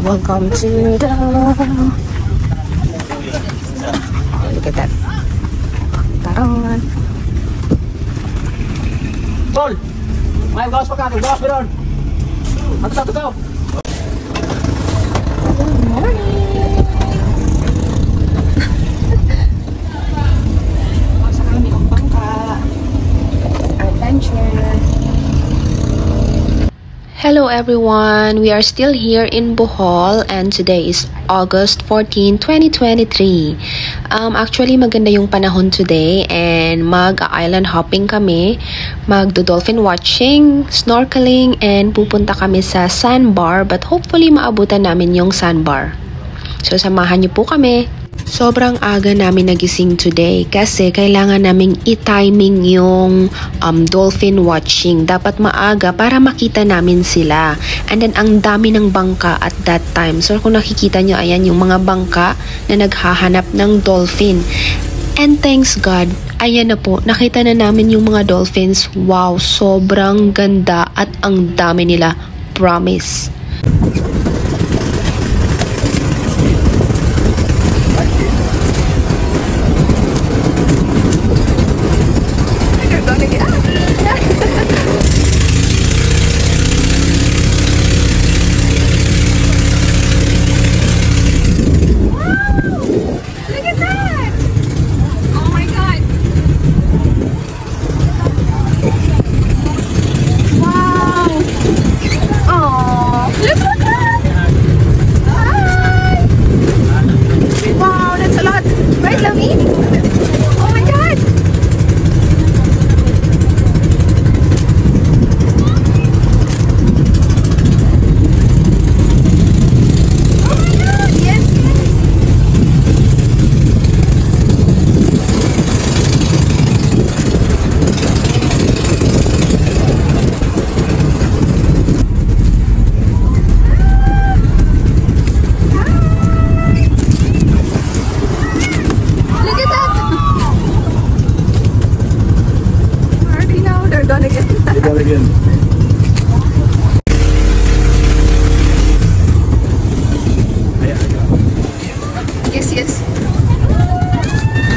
Welcome to the... Look at that. Taron. Paul! May gawas pa ka. Gawas pa ron. Ano to? Good morning. Sa kami ang bangka. Adventure. Hello everyone, we are still here in Bohol and today is August 14, 2023. Actually maganda yung panahon today and mag-island hopping kami, magdo-dolphin watching, snorkeling and pupunta kami sa sandbar but hopefully maabutan namin yung sandbar. So samahan niyo po kami. Sobrang aga namin nagising today kasi kailangan naming i-timing yung dolphin watching. Dapat maaga para makita namin sila. And then ang dami ng bangka at that time. So kung nakikita nyo, ayan yung mga bangka na naghahanap ng dolphin. And thanks God, ayan na po, nakita na namin yung mga dolphins. Wow, sobrang ganda at ang dami nila. Promise. Yes.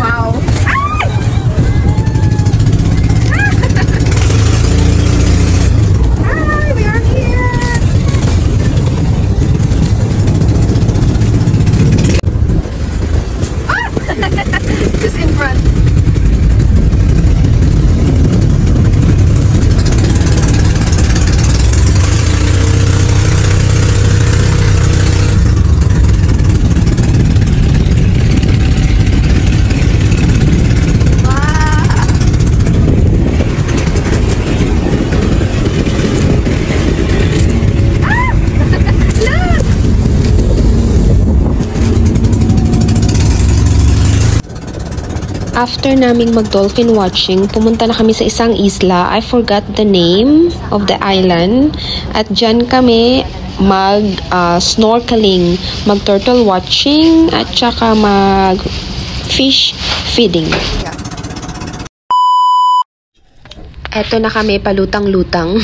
Wow. Hi, we are here. Just in front. After naming mag-dolphin watching, pumunta na kami sa isang isla. I forgot the name of the island. At dyan kami mag-snorkeling, mag-turtle watching, at saka mag-fish feeding. Eto na kami, palutang-lutang.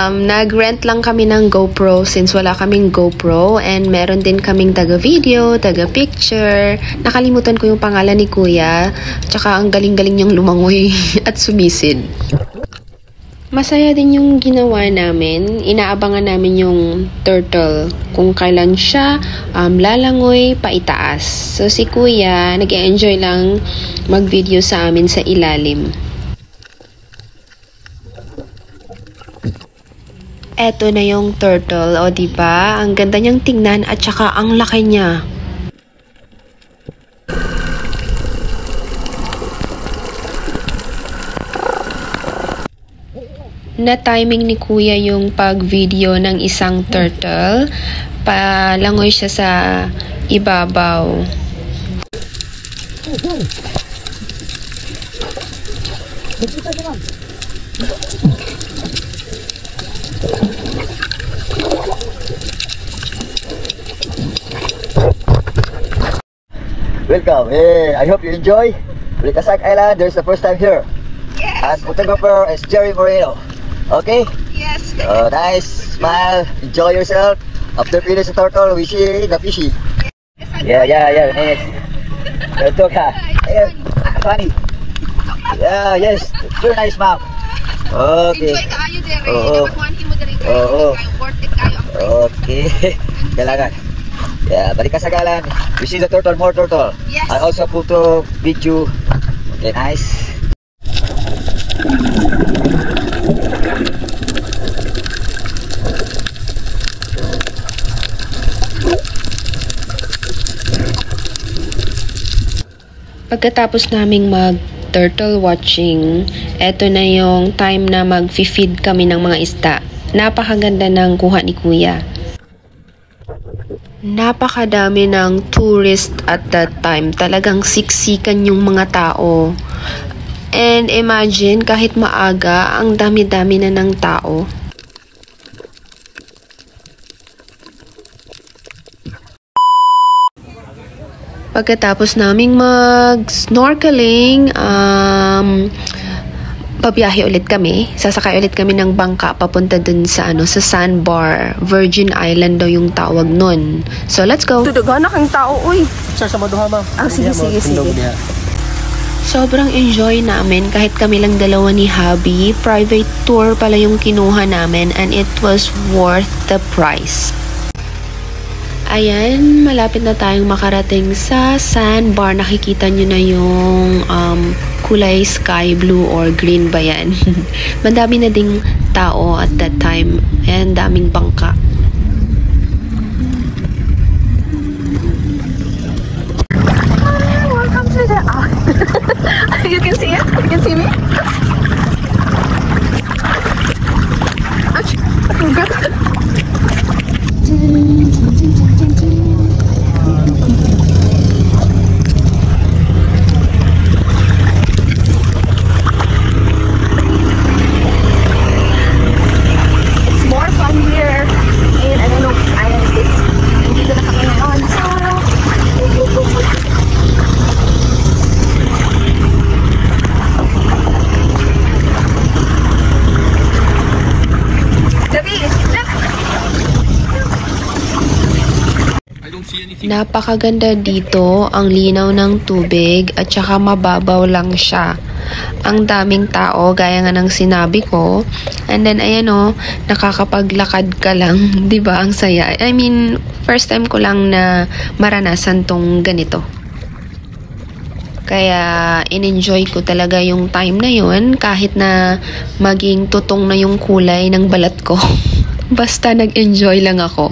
Nag-rent lang kami ng GoPro since wala kaming GoPro and meron din kaming taga-video, taga-picture. Nakalimutan ko yung pangalan ni Kuya. Tsaka ang galing-galing niyang lumangoy at sumisid. Masaya din yung ginawa namin. Inaabangan namin yung turtle kung kailan siya lalangoy paitaas. So si Kuya, nag-enjoy lang mag-video sa amin sa ilalim. Eto na yung turtle, o diba? Ang ganda niyang tingnan at saka ang laki niya. Na-timing ni Kuya yung pag-video ng isang turtle. Palangoy siya sa ibabaw. Welcome. I hope you enjoy Licasac Island. There's the first time here. Yes. And photographer is Jerry Moreno. Okay? Yes. Nice. Smile. Enjoy yourself. After finish the turtle, we see the fishy. Yeah. Yes. Turtle ka. Funny. Yeah, yes. Very nice, ma'am. Okay. Enjoy kaayo dire. Oo. Dapat kuhanin mo dire kayo. Oo. Worth it kayo ang price. Okay. Kailangan. Yeah, balik ka sa galan. We see the turtle, more turtle. Yes. I also put to video. Okay, nice. Pagkatapos naming mag-turtle watching, eto na yung time na mag-feed kami ng mga isda. Napakaganda ng kuha ni Kuya. Napakadami ng tourist at that time. Talagang siksikan yung mga tao. And imagine, kahit maaga, ang dami-dami na ng tao. Pagkatapos naming mag-snorkeling, pabiyahe ulit kami. Sasakay ulit kami ng bangka papunta dun sa sa Sandbar. Virgin Island daw yung tawag nun. So let's go. Tudugan na kang tao, uy. Sir, sa maduha, ma'am. Sige. Sobrang enjoy namin kahit kami lang dalawa ni Hubby. Private tour pala yung kinuha namin and it was worth the price. Ayan, malapit na tayong makarating sa Sandbar. Nakikita nyo na yung kulay sky blue or green ba yan. Madami na ding tao at that time. Ayan, daming bangka. Welcome to the... You can see it? You can see me? Ouch! Oh, God. Napakaganda dito, ang linaw ng tubig at saka mababaw lang siya. Ang daming tao, gaya nga ng sinabi ko. And then ayan nakakapaglakad ka lang, 'di ba? Ang saya. I mean, first time ko lang na maranasan tong ganito. Kaya in-enjoy ko talaga yung time na yun kahit na maging tutong na yung kulay ng balat ko. Basta nag-enjoy lang ako.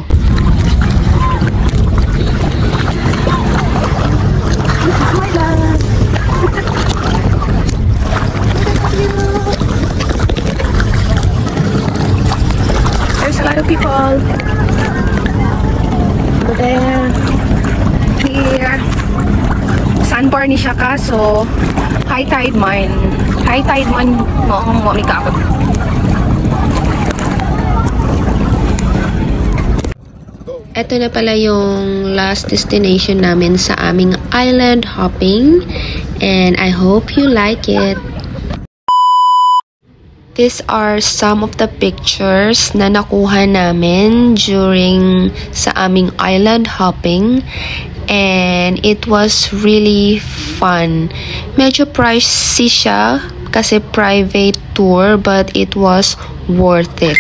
People over there, here, Sandbar ni siya kaso high tide man mo mikabot. Ito na pala yung last destination namin sa aming island hopping and I hope you like it. These are some of the pictures na nakuha namin during sa aming island hopping and it was really fun. Medyo pricey siya kasi private tour but it was worth it.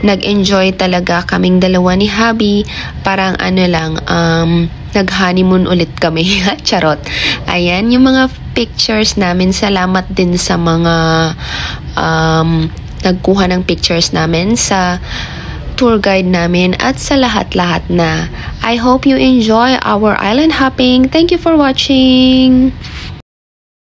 Nag-enjoy talaga kaming dalawa ni Hubby. Parang nag-honeymoon ulit kami. Charot. Ayan, yung mga pictures namin. Salamat din sa mga nagkuha ng pictures namin, sa tour guide namin, at sa lahat-lahat na. I hope you enjoy our island hopping. Thank you for watching.